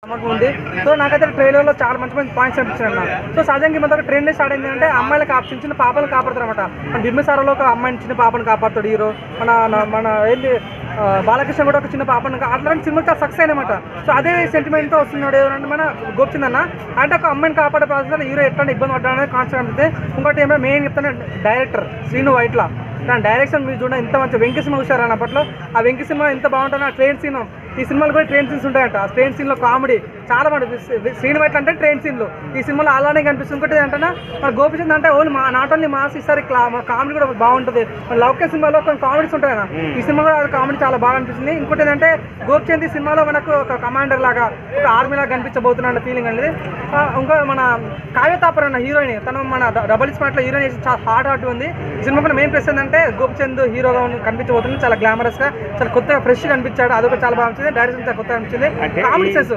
నమ్మకం ఉంది. సో నాకైతే ట్రైలర్లో చాలా మంచి మంచి పాయింట్స్ అనిపించాయి అన్న. సో సహజంగా మన దగ్గర ట్రెండ్ స్టార్ట్ అయింది అంటే అమ్మాయిలకు చిన్న చిన్న పాపలు కాపాడుతారు అనమాట. మన బింబిసారాలో ఒక అమ్మాయిని చిన్న పాపను కాపాడుతాడు హీరో. మన ఏంటి బాలకృష్ణ కూడా ఒక చిన్న పాపను అట్లాంటి సినిమా చాలా సక్సెస్ అయినమాట. సో అదే సెంటిమెంట్తో వస్తున్నాడు ఎవరంటే మన గోపిచంద్ అన్న. అంటే ఒక అమ్మాయిని కాపాడే ప్రాసెస్లో హీరో ఎట్లా ఇబ్బంది పడ్డాడనే కాన్సెప్ట్ అనిపిస్తే. ఇంకోటి ఏమైనా మెయిన్ చెప్తాను, డైరెక్టర్ శ్రీను వైట్ల దాని డైరెక్షన్ మీరు చూడండి ఎంత మంచి వెంకీ సినిమా చూసారు అన్నప్పట్లో. ఆ వెంకీ సినిమా ఎంత బాగుంటుందో ఆ ట్రైన్ సీన్, ఈ సినిమాలో కూడా ట్రైన్ సీన్స్ ఉంటాయంట. ఆ ట్రైన్ సీన్లో కామెడీ చాలా బాగుంటుంది. శ్రీను వైట్ల అంటే ట్రైన్ సీన్లు ఈ సినిమాలో అలానే కనిపిస్తుంది. ఇంకోటి అంటే మన గోపిచంద్ అంటే ఓన్లీ నాట్ ఓన్లీ మాస్ ఇస్తారు, కామెడీ కూడా బాగుంటుంది. మన లౌక్య సినిమాలో కొన్ని కామెడీస్ ఉంటాయి కదా, ఈ సినిమాలో కామెడీ చాలా బాగా అనిపిస్తుంది. ఇంకోటి ఏంటంటే గోపిచంద్ ఈ సినిమాలో మనకు ఒక కమాండర్ లాగా ఒక ఆర్మీ లాగా కనిపించబోతున్న ఫీలింగ్ అనేది. ఇంకా మన కావ్య తాపర్ అన్న హీరోయిన్, తను మన డబల్ స్మార్ట్లో హీరోయిన్ చేసి చాలా హార్ట్ ఉంది. ఈ సినిమా కూడా మెయిన్ ప్లస్ ఏంటంటే గోపిచంద్ హీరోగా కనిపించబోతుంది. చాలా గ్లామరస్గా చాలా కొత్తగా ఫ్రెష్గా కనిపించాడు. అదొక చాలా బాగా వచ్చింది. డైరెక్షన్ చాలా కొత్తగా అనిపించింది. Comedy sense